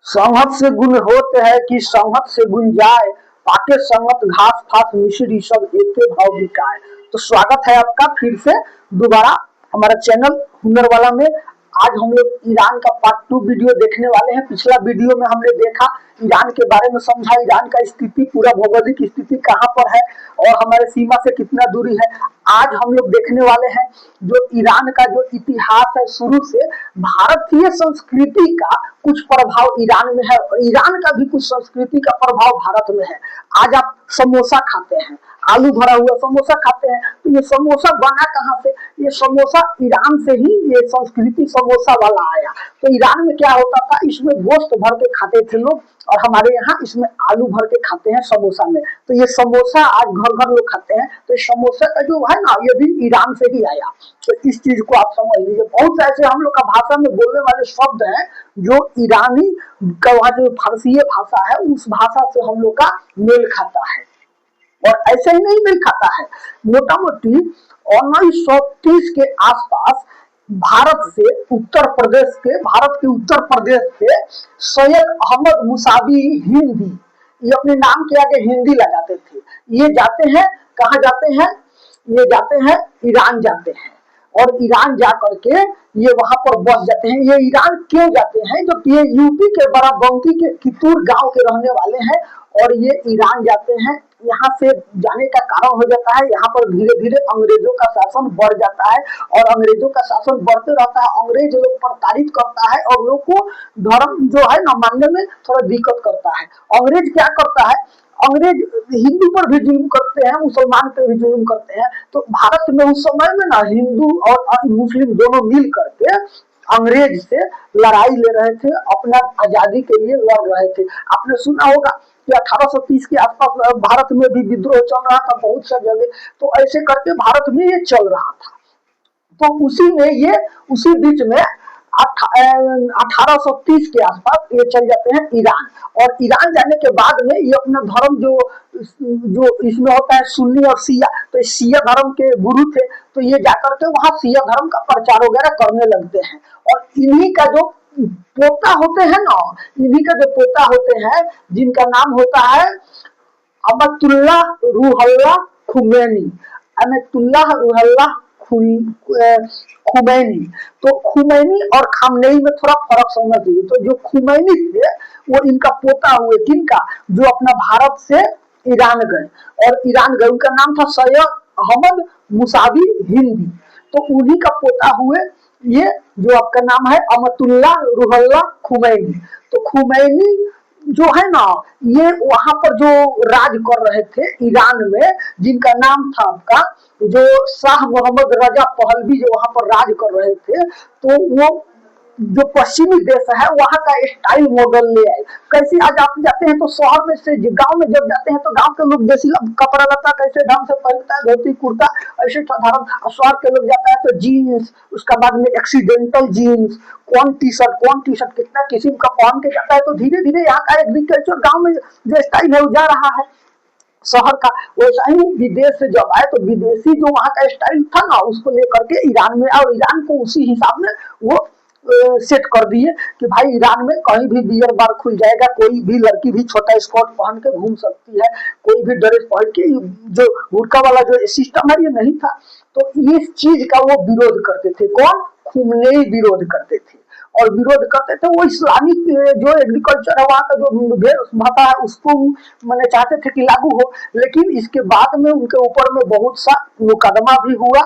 संहत से गुण होते हैं कि संहत से गुण जाए, पाके संगत घास फास मिश्री सब एके भाव बिकाए। तो स्वागत है आपका फिर से दोबारा हमारा चैनल हुनर वाला में। आज हम लोग ईरान का पार्ट 2 वीडियो देखने वाले हैं। पिछला वीडियो में हमने देखा ईरान के बारे में, समझा ईरान का स्थिति, पूरा भौगोलिक स्थिति कहाँ पर है और हमारे सीमा से कितना दूरी है। आज हम लोग देखने वाले हैं जो ईरान का जो इतिहास है, शुरू से भारतीय संस्कृति का कुछ प्रभाव ईरान में है और ईरान का भी कुछ संस्कृति का प्रभाव भारत में है। आज आप समोसा खाते हैं, आलू भरा हुआ समोसा खाते हैं, तो ये समोसा बना कहाँ से? ये समोसा ईरान से ही ये संस्कृति समोसा वाला आया। तो ईरान में क्या होता था, इसमें गोश्त भर के खाते थे लोग और हमारे यहाँ इसमें आलू भर के खाते हैं समोसा में। तो ये समोसा आज घर घर लोग खाते हैं। तो इस समोसा का जो है ना, ये भी ईरान से ही आया। तो इस चीज को आप समझ लीजिए। बहुत ऐसे हम लोग का भाषा में बोलने वाले शब्द हैं जो ईरानी का जो फारसी भाषा है उस भाषा से हम लोग का मेल खाता है। और ऐसे ही नहीं मिल खाता है, मोटा मोटी 1930 के आसपास भारत के उत्तर प्रदेश के सैयद अहमद मुसावी हिंदी, ये अपने नाम के आगे हिंदी लगाते थे। ये जाते हैं, कहाँ जाते हैं? ये जाते हैं ईरान जाते हैं और ईरान जा करके ये वहां पर बस जाते हैं। ये ईरान क्यों जाते हैं? जो ये यूपी के बाराबंकी के कितूर गांव के रहने वाले हैं और ये ईरान जाते हैं। यहाँ से जाने का कारण हो जाता है, यहाँ पर धीरे धीरे अंग्रेजों का शासन बढ़ जाता है और अंग्रेजों का शासन बढ़ते रहता है। अंग्रेज लोग प्रताड़ित करता है और लोग को धर्म जो है न मानने में थोड़ा दिक्कत करता है। अंग्रेज क्या करता है, अंग्रेज हिंदू पर भी जुल्म करते हैं, मुसलमान पर भी जुल्म करते हैं। तो भारत में उस समय में ना हिंदू और मुस्लिम दोनों मिल करके अंग्रेज से लड़ाई ले रहे थे, अपना आजादी के लिए लड़ रहे थे। आपने सुना होगा कि 1830 के आसपास भारत में भी विद्रोह चल रहा था बहुत सा जगह। तो ऐसे करके भारत में ये चल रहा था। तो उसी बीच में 1830 के आसपास ये चल जाते हैं ईरान। और ईरान जाने के बाद में ये अपना धर्म जो इसमें होता है सुन्नी और शिया, तो शिया धर्म के गुरु थे। तो ये जाकर के वहां शिया धर्म का प्रचार वगैरह करने लगते हैं। और इन्हीं का जो पोता होते हैं ना, इन्हीं का जो पोता होते हैं जिनका नाम होता है अमतुल्लाह रूहुल्लाह खुमैनी, अमतुल्लाह रूहुल्लाह खुमैनी। तो खुमैनी और खामनेई में थोड़ा फर्क समझना चाहिए। तो जो खुमैनी थे वो इनका पोता हुए, किनका? जो अपना भारत से ईरान गए और ईरान गए, उनका नाम था सैयद अहमद मुसावी हिंदी। तो उन्हीं का पोता हुए ये जो आपका नाम है अमतुल्लाह रूहुल्लाह खुमैनी। तो खुमैनी जो है ना, ये वहां पर जो राज कर रहे थे ईरान में, जिनका नाम था आपका जो शाह मोहम्मद रजा पहलवी, जो वहां पर राज कर रहे थे। तो वो जो पश्चिमी देश है वहां का स्टाइल मॉडल ले आए। कैसे? आज आप जाते हैं तो शहर में से गांव में जब जाते हैं तो गांव के लोग देसी कपड़ा लता कैसे ढंग से पहनता है, धोती कुर्ता ऐसे साधारण। शहर के लोग जाता है तो जीन्स, उसका बाद में एक्सीडेंटल जीन्स, कौन टी शर्ट कितना किस्म का पहन के जाता है। तो धीरे धीरे यहाँ का एग्रीकल्चर गाँव में जो स्टाइल है वो जा रहा है शहर का। वैसा ही विदेश से जब आए तो विदेशी जो वहां का स्टाइल था ना, उसको लेकर के ईरान में और ईरान को उसी हिसाब में वो सेट कर दिए कि भाई ईरान में कहीं भी बियर बार खुल जाएगा, कोई भी लड़की भी छोटा स्कर्ट पहन के घूम सकती है, कोई भी ड्रेस पहन के। जो बुर्का वाला जो सिस्टम है ये नहीं था। तो इस चीज का वो विरोध करते थे। कौन? खुमनेई विरोध करते थे। और विरोध करते थे वो इस्लामिक जो एग्रीकल्चर है वहाँ का जो भाषा है उसको मैंने चाहते थे कि लागू हो। लेकिन इसके बाद में उनके ऊपर में बहुत सा मुकदमा भी हुआ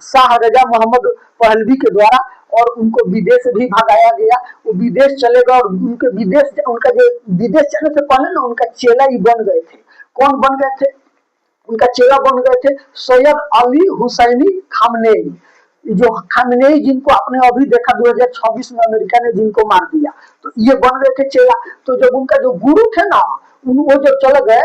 शाह रजा मोहम्मद पहलवी के द्वारा और उनको विदेश भी भगाया गया। वो विदेश चले गए और उनका जो विदेश जाने से पहले ना उनका चेला ही बन गए थे। कौन बन गए थे? उनका चेला बन गए थे सैयद अली हुसैनी खामनेई। जो खामनेई जिनको आपने अभी देखा 2026 में अमेरिका ने जिनको मार दिया, तो ये बन गए थे चेला। तो जब उनका जो गुरु थे ना, वो जब चले गए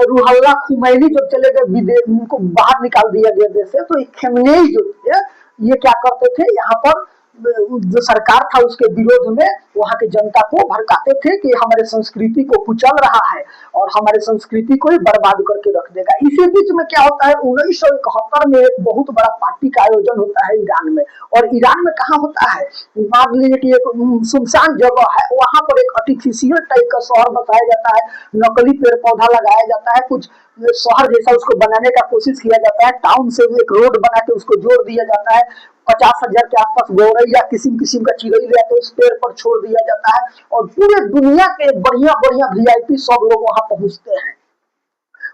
रूहुल्लाह खुमैनी जब चले गए विदेश, उनको बाहर निकाल दिया गया देश से। तो खामनेई जो थे ये क्या करते थे, यहाँ पर जो सरकार था उसके विरोध में वहां की जनता को भड़काते थे कि हमारे संस्कृति को कुचल रहा है और हमारे संस्कृति को ही बर्बाद करके रख देगा। इसी बीच में क्या होता है, 1971 में एक बहुत बड़ा पार्टी का आयोजन होता है ईरान में। और ईरान में कहाँ होता है? मान लीजिए कि एक सुनसान जगह है, वहां पर एक आर्टिफिशियल टाइप का शहर बताया जाता है, नकली पेड़ पौधा लगाया जाता है, कुछ शहर जैसा उसको बनाने का कोशिश किया जाता है, टाउन से एक रोड बना के उसको जोड़ दिया जाता है, 50,000 के आसपास गौरैया किस्म किस्म का चिड़ै ले आके उस पेड़ पर छोड़ दिया जाता है, और पूरे दुनिया के बढ़िया बढ़िया वीआईपी सब लोग वहां पहुंचते हैं।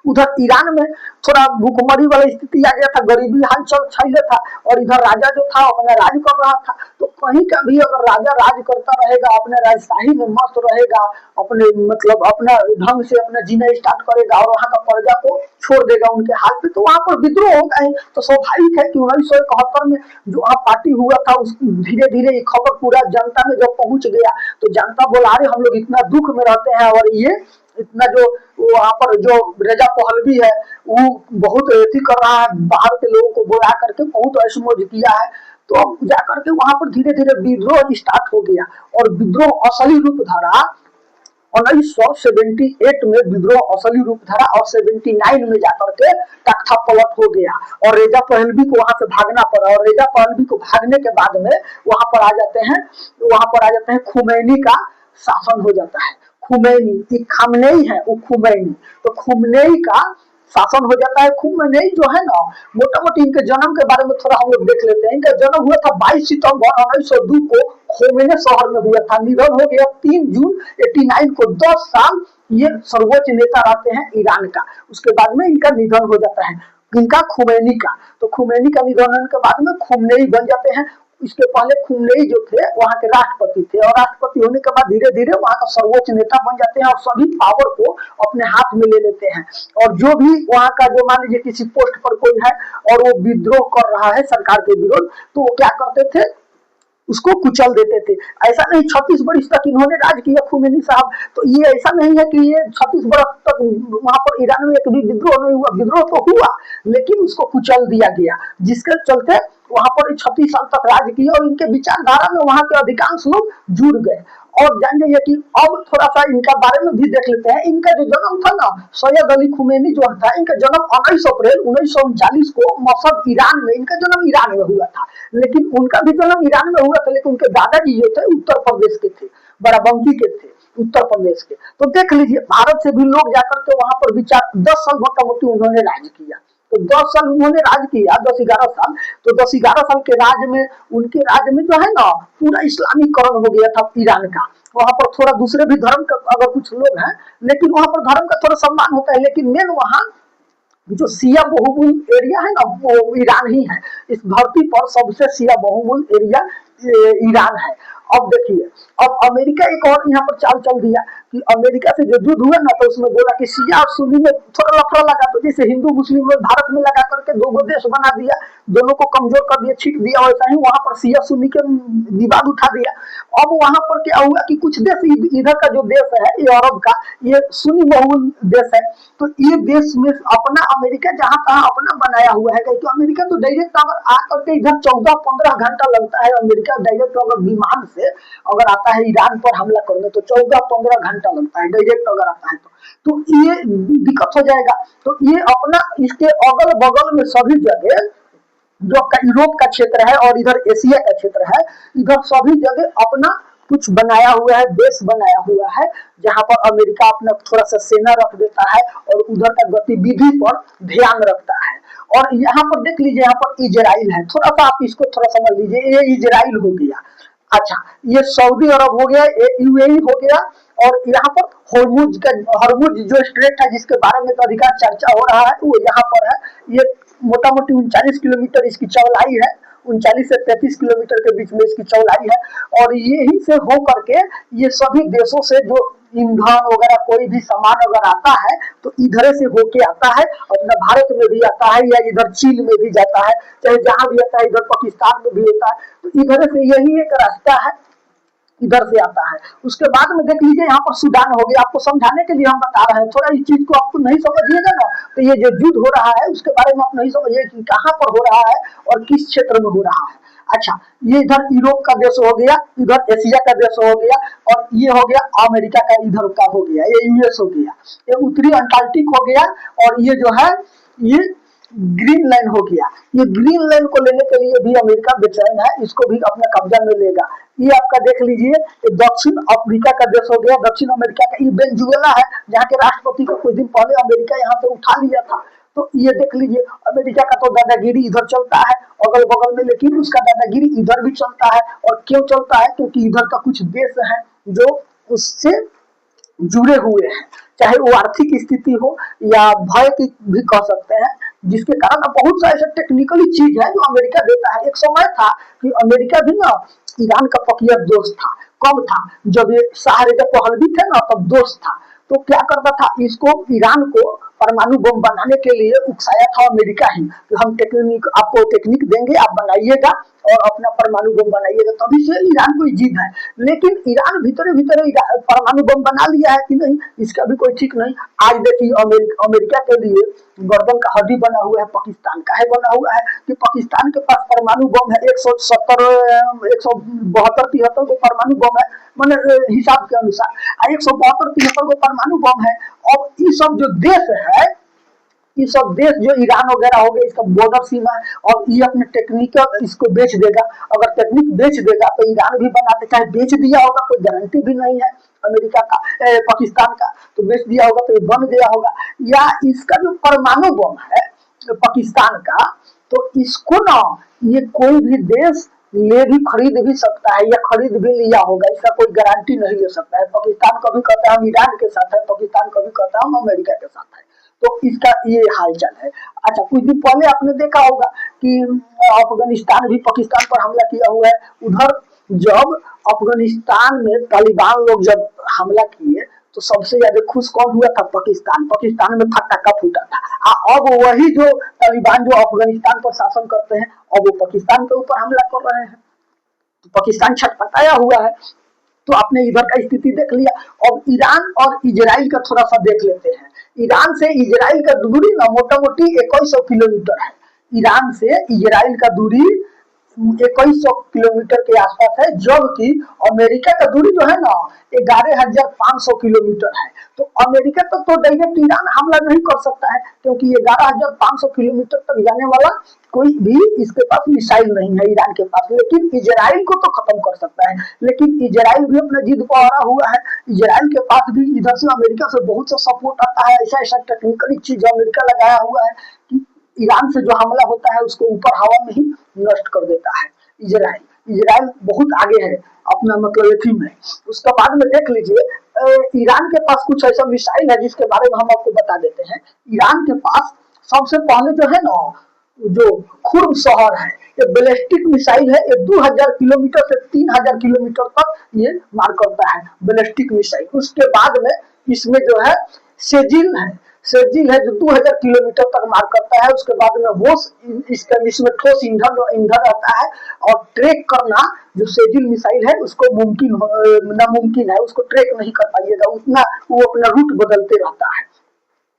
उधर ईरान में थोड़ा भूखमरी वाला स्थिति आ गया था, गरीबी हाल चल छैले था, और इधर राजा जो था अपना राज कर रहा था। तो कहीं का भी अगर राजा राज करता रहेगा, अपने राजशाही में मस्त रहेगा, अपने मतलब अपना ढंग से अपना जीना स्टार्ट करेगा और वहाँ का प्रजा को छोड़ देगा उनके हाथ पे, तो वहां पर विद्रोह होगा ही। तो स्वाभाविक है कि 1971 में जो वहाँ पार्टी हुआ था, उस धीरे धीरे खबर पूरा जनता में जब पहुंच गया, तो जनता बोला अरे हम लोग इतना दुख में रहते हैं, और ये इतना जो वहाँ पर जो रजा पहलवी है वो बहुत एथी कर रहा है, बाहर के लोगों को बुला करके बहुत ऐशमौज किया है। तो जाकर के वहां पर धीरे धीरे विद्रोह स्टार्ट हो गया, और विद्रोह असली रूप धरा 1978 में, विद्रोह असली रूप धरा, और 79 में जाकर के तख्ता पलट हो गया, और रेजा पहलवी को वहां से भागना पड़ा, और रेजा पहलवी को भागने के बाद में वहां पर आ जाते हैं, खुमैनी का शासन हो जाता है। खुमैनी खामनेई है, वो खुमैनी, तो खुमनेई का शासन हो जाता है। खुमनेई जो है ना, मोटा मोटी इनके जन्म के बारे में थोड़ा हम लोग देख लेते हैं। इनका जन्म हुआ था 22 सितंबर 1902 को खोमेनी शहर में हुआ था। निधन हो गया 3 जून 89 को। 10 साल ये सर्वोच्च नेता रहते हैं ईरान का, उसके बाद में इनका निधन हो जाता है, इनका खुमैनी का। तो खुमैनी का निधन होने के बाद में खुमनेई बन जाते हैं। इसके पहले खुमनेई जो थे वहां के राष्ट्रपति थे, और राष्ट्रपति होने के बाद धीरे धीरे वहां का सर्वोच्च नेता बन जाते हैं, और सभी पावर को अपने हाथ में ले लेते हैं। और जो भी वहां का, जो मान लीजिए किसी पोस्ट पर कोई है और वो विद्रोह कर रहा है सरकार के विरोध, तो वो क्या करते थे, उसको कुचल देते थे। ऐसा नहीं 36 वर्ष तक इन्होंने राज किया खुमैनी साहब, तो ये ऐसा नहीं है कि ये 36 वर्ष तक वहां पर ईरान में एक भी विद्रोह नहीं हुआ। विद्रोह तो हुआ, लेकिन उसको कुचल दिया गया, जिसके चलते वहां पर 36 साल तक राज किया, और इनके विचारधारा में वहां के अधिकांश लोग जुड़ गए। और जान जाइए कि अब थोड़ा सा इनका बारे में भी देख लेते हैं। इनका जो जन्म था ना, सैयद अली खुमैनी जो था, इनका जन्म 19 अप्रैल 1939 को मसद ईरान में, इनका जन्म ईरान में हुआ था। लेकिन उनका भी जन्म ईरान में हुआ था, लेकिन उनके दादाजी जो थे उत्तर प्रदेश के थे, बाराबंकी के थे, उत्तर प्रदेश के। तो देख लीजिए, भारत से भी लोग जाकर के वहां पर विचार 10 साल मोटा मोटी उन्होंने राज किया। तो 10 साल उन्होंने राज किया, 10-11 साल। तो 10-11 साल के राज में, उनके राज में जो है ना, पूरा इस्लामीकरण हो गया था ईरान का। वहां पर थोड़ा दूसरे भी धर्म का अगर कुछ लोग हैं, लेकिन वहां पर धर्म का थोड़ा सम्मान होता है, लेकिन मेन वहां जो सिया बहुमूल एरिया है ना, वो ईरान ही है। इस धरती पर सबसे सिया बहुमूल एरिया ईरान है। अब देखिए, अब अमेरिका एक और यहाँ पर चाल चल दिया कि अमेरिका से जो युद्ध हुआ ना, तो उसमें बोला कि शिया और सुन्नी में थोड़ा लफड़ा लगा, तो जैसे हिंदू मुस्लिम लोग भारत में लगा करके 2 देश बना दिया, दोनों को कमजोर कर दिया, छीट दिया, वैसा ही वहां पर शिया सुन्नी के विवाद उठा दिया। अब वहां पर क्या हुआ कि कुछ देश, इधर का जो देश है ये अरब का, ये सुन्नी बहुल देश है, तो ये देश में अपना अमेरिका जहां तहां अपना बनाया हुआ है। क्योंकि अमेरिका तो डायरेक्ट अगर आकर के इधर 14-15 घंटा लगता है, अमेरिका डायरेक्ट अगर विमान से अगर आता है ईरान पर हमला करने, तो 14-15 घंटा लगता है डायरेक्ट अगर आता है तो ये दिक्कत हो जाएगा। तो ये अपना इसके अगल बगल में सभी जगह, जो आपका यूरोप का क्षेत्र है और इधर एशिया का क्षेत्र है, इधर सभी जगह अपना कुछ बनाया हुआ है, देश बनाया हुआ है, जहां पर अमेरिका अपना थोड़ा सा सेना रख देता है और उधर का गतिविधि पर ध्यान रखता है। और यहाँ पर देख लीजिए, यहाँ पर इजराइल है, थोड़ा सा आप इसको थोड़ा समझ लीजिए, ये इजराइल हो गया। अच्छा, ये सऊदी अरब हो गया, ये यूएई हो गया, और यहाँ पर हरमुज जो स्ट्रेट है, जिसके बारे में तो अधिकार चर्चा हो रहा है, वो यहाँ पर है। ये मोटा मोटी 39 किलोमीटर इसकी चौड़ाई है, 39 से 33 किलोमीटर के बीच में इसकी चौड़ाई है। और यही से हो करके ये सभी देशों से जो ईंधन वगैरह कोई भी सामान अगर आता है, तो इधर से होके आता है, अपना भारत में भी आता है, या इधर चीन में भी जाता है, चाहे जहां भी आता है, इधर पाकिस्तान में भी होता है। तो इधर से यही एक रास्ता है, इधर से आता है। उसके बाद में देख लीजिए, यहाँ पर सूडान हो गया। आपको समझाने के लिए हम बता रहे हैं, थोड़ा इस चीज को आपको नहीं समझिएगा ना, तो ये जो युद्ध हो रहा है उसके बारे में आप नहीं समझिए कि कहाँ पर हो रहा है और किस क्षेत्र में हो रहा है। अच्छा, ये इधर यूरोप का देश हो गया, इधर एशिया का देश हो गया, और ये हो गया अमेरिका का इधर का हो गया, ये यूएस हो गया, ये उत्तरी अंटार्कटिक हो गया, और ये जो है ये ग्रीन लाइन हो गया। ये ग्रीन लाइन को लेने के लिए भी अमेरिका बेचैन है, इसको भी अपने कब्जा में लेगा। ये आपका देख लीजिए, ये दक्षिण अफ्रीका का देश हो गया, दक्षिण अमेरिका का। ये वेनेजुएला है, जहाँ के राष्ट्रपति को कुछ दिन पहले अमेरिका यहाँ से उठा लिया था। तो ये देख लीजिए, अमेरिका का तो दादागिरी इधर चलता है अगल बगल में, लेकिन उसका दादागिरी इधर भी चलता है। और क्यों चलता है? क्योंकि इधर का कुछ देश है जो उससे जुड़े हुए हैं, चाहे वो आर्थिक स्थिति हो या भय की भी कह सकते हैं, जिसके कारण अब बहुत सा ऐसा टेक्निकली चीज है जो अमेरिका देता है। एक समय था कि अमेरिका भी ना ईरान का पकिया दोस्त था। कब था? जब ये शाह रजा पहलवी थे ना, तब दोस्त था। तो क्या करता था, इसको ईरान को परमाणु बम बनाने के लिए उकसाया था अमेरिका ही कि हम टेक्निक, आपको टेक्निक देंगे, आप बनाइएगा और अपना परमाणु बम बनाइएगा। तभी से ईरान को जीत है। लेकिन ईरान भीतरे भीतरे परमाणु बम बना लिया है कि नहीं, इसका भी कोई ठीक नहीं। आज देखिए, अमेरिका के लिए गर्दन का हड्डी बना हुआ है पाकिस्तान का। है बना हुआ है कि पाकिस्तान के पास परमाणु बम है 170 172 73 को परमाणु बम है, मैंने हिसाब के अनुसार 172 73 को परमाणु बम है। और ये सब जो देश है, ये सब देश जो ईरान वगैरह हो गया, इसका बॉर्डर सीमा है, और ये अपने टेक्निकल इसको बेच देगा। अगर टेक्निक बेच देगा तो ईरान भी बनाते, चाहे बेच दिया होगा, कोई गारंटी भी नहीं है अमेरिका का, पाकिस्तान का, तो बेच दिया होगा तो ये बन गया होगा। या इसका जो परमाणु बम है पाकिस्तान का, तो इसको ना ये कोई भी देश ले भी खरीद भी सकता है या खरीद भी लिया होगा, इसका कोई गारंटी नहीं ले सकता है। पाकिस्तान कभी कहता है हम ईरान के साथ है, पाकिस्तान कभी कहता है हम अमेरिका के साथ है। तो इसका ये हालचाल है। अच्छा, कुछ दिन पहले आपने देखा होगा कि अफगानिस्तान भी पाकिस्तान पर हमला किया हुआ है। उधर जब अफगानिस्तान में तालिबान लोग जब हमला किए, तो सबसे ज्यादा खुश कौन हुआ था? पाकिस्तान। पाकिस्तान में फटाका फूटा था। अब वही जो तालिबान जो अफगानिस्तान पर शासन करते हैं, अब वो पाकिस्तान के ऊपर हमला कर रहे हैं। तो पाकिस्तान छटपटाया हुआ है। तो आपने इधर का स्थिति देख लिया। अब ईरान और इजराइल का थोड़ा सा देख लेते हैं। ईरान से इजराइल का दूरी ना मोटा मोटी 2100 किलोमीटर है। ईरान से इजराइल का दूरी 2100 किलोमीटर के आसपास है, जबकि अमेरिका का दूरी जो है ना 11,500 किलोमीटर है। तो अमेरिका तक तो डायरेक्ट ईरान हमला नहीं कर सकता है, क्योंकि 11,500 किलोमीटर तक जाने वाला कोई भी इसके पास मिसाइल नहीं है ईरान के पास। लेकिन इजराइल को तो खत्म कर सकता है। लेकिन इजराइल भी अपने जिद पर अड़ा हुआ है। इजराइल के पास भी इधर से अमेरिका से बहुत सा सपोर्ट आता है। ऐसा ऐसा टेक्निकली चीज अमेरिका लगाया हुआ है कि ईरान से जो हमला होता है उसको ऊपर हवा में ही नष्ट कर देता है। इजराइल इजराइल बहुत आगे है अपना मतलब एथी में। उसके बाद में देख लीजिए, ईरान के पास कुछ ऐसा मिसाइल है जिसके बारे में हम आपको बता देते हैं। ईरान के पास सबसे पहले जो है ना, जो खुर्म शहर है, ये बैलिस्टिक मिसाइल है। ये 2000 किलोमीटर से 3000 किलोमीटर तक ये मार करता है, बैलिस्टिक मिसाइल। उसके बाद में इसमें जो है सेजिल है, सेजिल है जो 2000 किलोमीटर तक मार करता है। उसके बाद में वो इसमें ठोस ईंधन ईंधन रहता है, और ट्रैक करना जो सेजिल मिसाइल है उसको नामुमकिन है, उसको ट्रैक नहीं कर पाइएगा उतना, वो अपना रूट बदलते रहता है।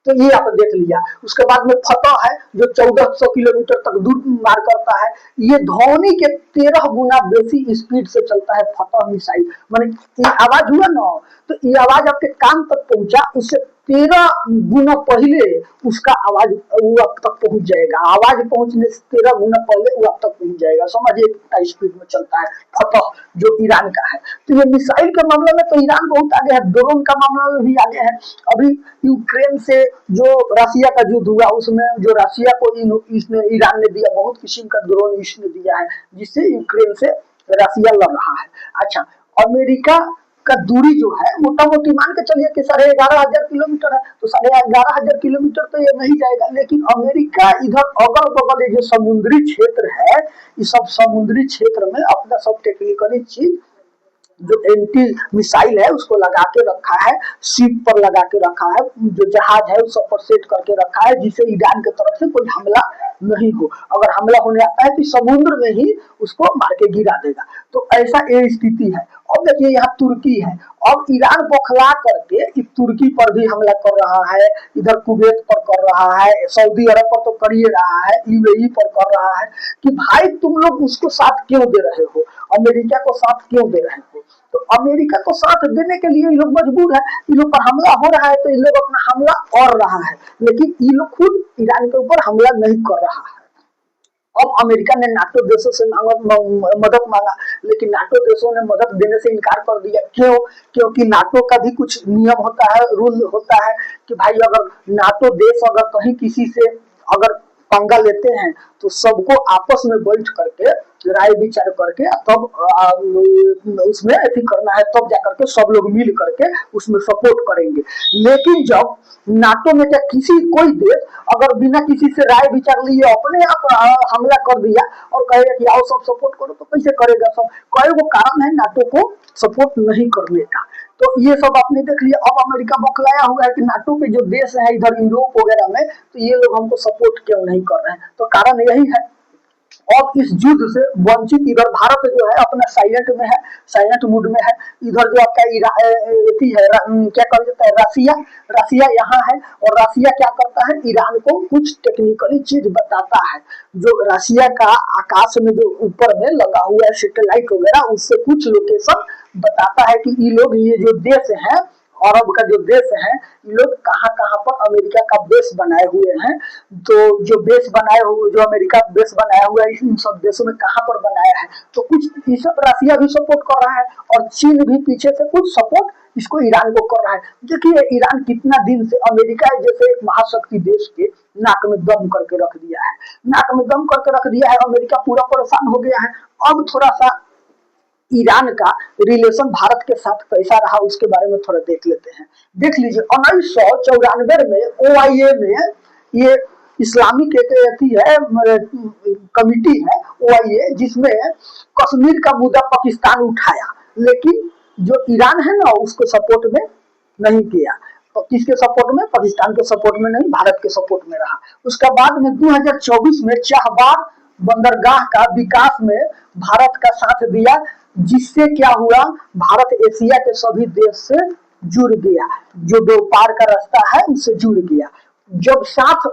तो ये आप देख लिया। उसके बाद में फतह है जो 1400 किलोमीटर तक दूर मार करता है। ये ध्वनि के 13 गुना बेसी स्पीड से चलता है फतह मिसाइल। माने ये आवाज हुआ ना, तो ये आवाज आपके कान तक पहुंचा, उससे 13 गुना पहले उसका आवाज वो आप तक पहुंच जाएगा। आवाज पहुंचने से 13 गुना पहले वो आप तक पहुंच जाएगा। समझिए कितना स्पीड में चलता है फतह जो ईरान का है। तो ये मिसाइल के मामले में तो ईरान बहुत आगे है, ड्रोन का मामला में भी आगे है। अभी यूक्रेन से जो रसिया का युद्ध हुआ, उसमें जो रसिया को इसने ईरान ने दिया, बहुत किस्म का ड्रोन इसने दिया है, जिससे यूक्रेन से रसिया लड़ रहा है। अच्छा, अमेरिका का दूरी जो है मोटा मोटी मान के चलिए कि 11,500 किलोमीटर है। तो 11,500 किलोमीटर तो ये नहीं जाएगा। लेकिन अमेरिका इधर अगल बगल ये जो समुद्री क्षेत्र है, इस सब समुद्री क्षेत्र में अपना सब टेक्निकली चीज जो एंटी मिसाइल है उसको लगा के रखा है, शिप पर लगा के रखा है, जो जहाज है उस सब पर सेट करके रखा है, जिससे ईरान की तरफ से कोई हमला नहीं हो। अगर हमला होने आता है तो समुद्र में ही उसको मार के गिरा देगा। तो ऐसा ये स्थिति है। अब देखिए यहाँ तुर्की है। अब ईरान बौखला करके तुर्की पर भी हमला कर रहा है, इधर कुवैत पर कर रहा है, सऊदी अरब पर तो कर ही रहा है, यूएई पर कर रहा है कि भाई तुम लोग उसको साथ क्यों दे रहे हो, अमेरिका को साथ क्यों दे रहे हो। तो अमेरिका को साथ देने के लिए ये लोग मजबूर है। इन लोग पर हमला हो रहा है तो इन लोग अपना हमला और रहा है, लेकिन ये लोग खुद ईरान के ऊपर हमला नहीं कर रहा है। अब अमेरिका ने नाटो देशों से मदद मांगा, लेकिन नाटो देशों ने मदद देने से इनकार कर दिया। क्यों? क्योंकि नाटो का भी कुछ नियम होता है, रूल होता है कि भाई अगर नाटो देश अगर कहीं किसी से अगर पंगा लेते हैं तो सबको आपस में बैठ करके राय विचार करके तब उसमें एथी करना है, तब जाकर के सब लोग मिल करके उसमें सपोर्ट करेंगे। लेकिन जब नाटो में क्या किसी कोई देश अगर बिना किसी से राय विचार लिए अपने आप हमला कर दिया और कहेगा कि आओ सब सपोर्ट करो, तो कैसे करेगा सब? कई वो कारण है नाटो को सपोर्ट नहीं करने का। तो ये सब आपने देख लिया। अब अमेरिका बौखलाया हुआ है कि नाटो के जो देश है इधर यूरोप वगैरह में, तो ये लोग हमको सपोर्ट क्यों नहीं कर रहे हैं? तो कारण यही है। अब इस युद्ध से वंचित इधर भारत जो है अपना साइलेंट में है, साइलेंट मूड में है। इधर जो आपका क्या कहा जाता है, रसिया यहाँ है, और रसिया क्या करता है, ईरान को कुछ टेक्निकली चीज बताता है। जो रसिया का आकाश में जो ऊपर में लगा हुआ है सैटेलाइट वगैरह, उससे कुछ लोकेशन बताता है कि ये जो देश है, अरब का जो देश है, ये लोग कहाँ कहाँ पर अमेरिका का बेस बनाए हुए हैं। तो जो बेस बनाए हुए, जो अमेरिका बेस बनाया हुआ है, इन सब देशों में कहाँ पर बनाया है, तो कुछ ये सब रसिया भी सपोर्ट कर रहा है और चीन भी पीछे से कुछ सपोर्ट इसको ईरान को कर रहा है। देखिए ईरान कितना दिन से अमेरिका जैसे एक महाशक्ति देश के नाक में दम करके रख दिया है, नाक में दम करके रख दिया है। अमेरिका पूरा परेशान हो गया है। अब थोड़ा सा ईरान का रिलेशन भारत के साथ कैसा रहा उसके बारे में थोड़ा देख लेते हैं। देख लीजिए 1994 में OIA में ये इस्लामिक कमिटी है OIA, जिसमें कश्मीर का मुद्दा पाकिस्तान उठाया, लेकिन जो ईरान है ना उसको सपोर्ट में नहीं किया। तो किसके सपोर्ट में? पाकिस्तान के सपोर्ट में नहीं, भारत के सपोर्ट में रहा। उसके बाद में 2024 में चाहबार बंदरगाह का विकास में भारत का साथ दिया, जिससे क्या हुआ, भारत एशिया के सभी देश से जुड़ गया, जो व्यापार का रास्ता है उससे जुड़ गया। जब साथ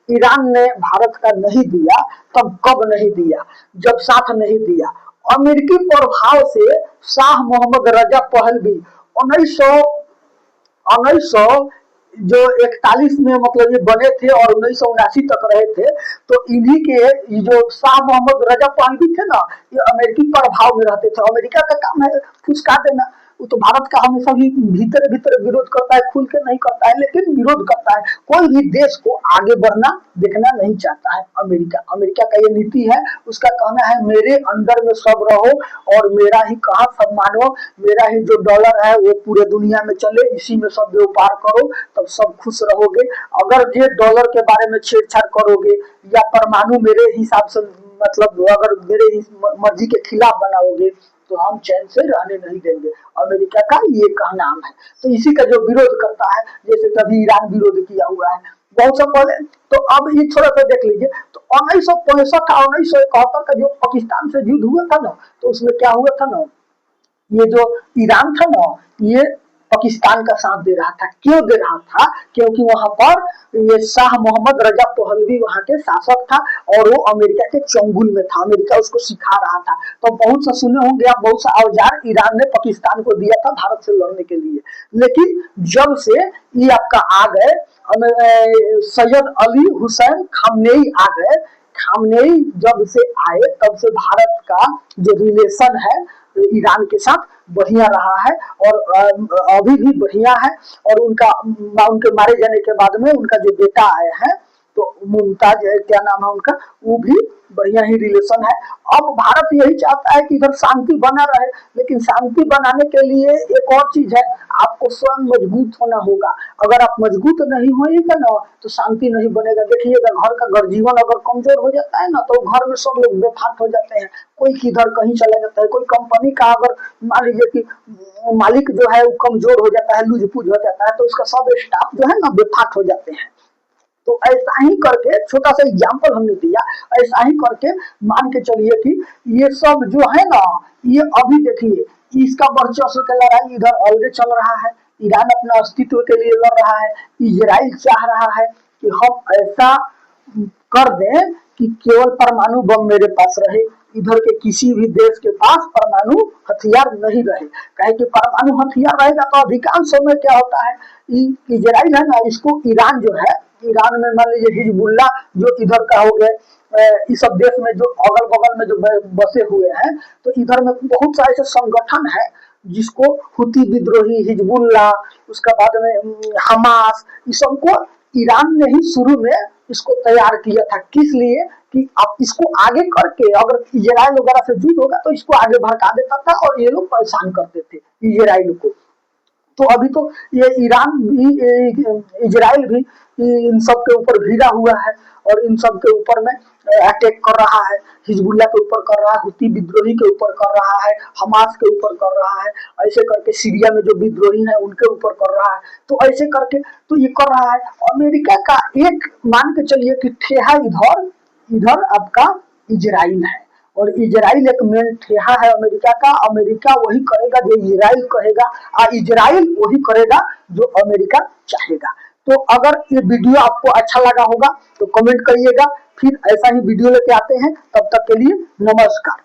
ईरान ने भारत का नहीं दिया, तब कब नहीं दिया? जब साथ नहीं दिया, अमेरिकी प्रभाव से शाह मोहम्मद रजा पहलवी 1900 जो 41 में मतलब ये बने थे और 1979 तक रहे थे। तो इन्हीं के जो शाह मोहम्मद रजा पहलवी थे ना, ये अमेरिकी प्रभाव में रहते थे। अमेरिका का काम है फुसका देना, वो तो भारत का हमेशा भी भीतर भीतर विरोध करता है, खुल के नहीं करता है, लेकिन विरोध करता है। कोई भी देश को आगे बढ़ना देखना नहीं चाहता है अमेरिका। अमेरिका का ये नीति है, उसका कहना है मेरे अंडर में सब रहो और मेरा ही कहा सब मानो, मेरा ही जो डॉलर है वो पूरे दुनिया में चले, इसी में सब व्यापार करो, तब सब खुश रहोगे। अगर ये डॉलर के बारे में छेड़छाड़ करोगे या परमाणु मेरे हिसाब से मतलब अगर मेरे मर्जी के खिलाफ बनाओगे, तो हम चैन से रहने नहीं देंगे। अमेरिका का ये कहना है। तो इसी का जो विरोध करता है, जैसे कभी ईरान विरोध किया हुआ है बहुत सब पहले। तो अब ये थोड़ा सा देख लीजिए। तो 1965 और 1971 का जो पाकिस्तान से युद्ध हुआ था ना, तो उसमें क्या हुआ था ना, ये जो ईरान था ना, ये पाकिस्तान का साथ दे रहा था। क्यों दे रहा था? क्योंकि वहां पर ये शाह मोहम्मद रजा पहलवी वहां के शासक था और वो अमेरिका के चंगुल में था, अमेरिका उसको सिखा रहा था। तो बहुत सा सुने होंगे आप, बहुत सा औजार ईरान ने पाकिस्तान को दिया था भारत से लड़ने के लिए। लेकिन जब से ये आपका आ गए सैयद अली हुसैन खामनेई आ गए, खामनेई जब से आए तब से भारत का जो रिलेशन है ईरान के साथ बढ़िया रहा है और अभी भी बढ़िया है। और उनके मारे जाने के बाद में उनका जो बेटा आया है, तो मुमताज क्या नाम है उनका, वो भी बढ़िया ही रिलेशन है। अब भारत यही चाहता है कि इधर शांति बना रहे, लेकिन शांति बनाने के लिए एक और चीज है, आपको स्वयं मजबूत होना होगा। अगर आप मजबूत नहीं होएगा ना, तो शांति नहीं बनेगा। देखिएगा घर का गर्जीवन अगर कमजोर हो जाता है ना, तो घर में सब लोग बेफाक हो जाते हैं, कोई किधर कहीं चला जाता है। कोई कंपनी का अगर मान लीजिए कि मालिक जो है वो कमजोर हो जाता है, लूज पुज हो जाता है, तो उसका सब स्टाफ जो है ना बेफाक हो जाते हैं। तो ऐसा ही करके छोटा सा एग्जाम्पल हमने दिया, ऐसा ही करके मान के चलिए कि ये सब जो है ना, ये अभी देखिए इसका वर्चस्व की लड़ाई इधर अलग चल रहा है। ईरान अपना अस्तित्व के लिए लड़ रहा है, इजराइल चाह रहा है कि हम ऐसा कर दें कि केवल परमाणु बम मेरे पास रहे, इधर के किसी भी देश के पास परमाणु हथियार नहीं रहे। कहे कि परमाणु हथियार रहेगा तो अधिकांश समय क्या होता है, इजराइल है ना, इसको ईरान जो है, ईरान में मान लीजिए हिजबुल्ला जो इधर का हो गए, इस सब देश में जो अगल बगल में जो बसे हुए हैं, तो इधर में बहुत सारे ऐसे संगठन है जिसको हुती विद्रोही, हिजबुल्ला, उसके बाद में हमास, इस सबको ईरान ने ही शुरू में इसको तैयार किया था। किस लिए कि आप इसको आगे करके अगर इजराइल वगैरह से युद्ध होगा तो इसको आगे भड़का देता था और ये लोग परेशान करते थे इजराइल को। तो अभी तो ये ईरान भी, इजराइल भी इन सब के ऊपर भिड़ा हुआ है और इन सब के ऊपर में अटैक कर रहा है, हिजबुल्ला के ऊपर कर रहा है, हुती विद्रोही के ऊपर कर रहा है, हमास के ऊपर कर रहा है, ऐसे करके सीरिया में जो विद्रोही है उनके ऊपर कर रहा है। तो ऐसे करके तो ये कर रहा है। अमेरिका का एक मान के चलिए कि ठेहा इधर इधर आपका इजराइल है, और इजराइल एक मेन ठेहा है अमेरिका का। अमेरिका वही करेगा जो इजराइल कहेगा, और इजराइल वही करेगा जो अमेरिका चाहेगा। तो अगर ये वीडियो आपको अच्छा लगा होगा तो कमेंट करिएगा, फिर ऐसा ही वीडियो लेके आते हैं। तब तक के लिए नमस्कार।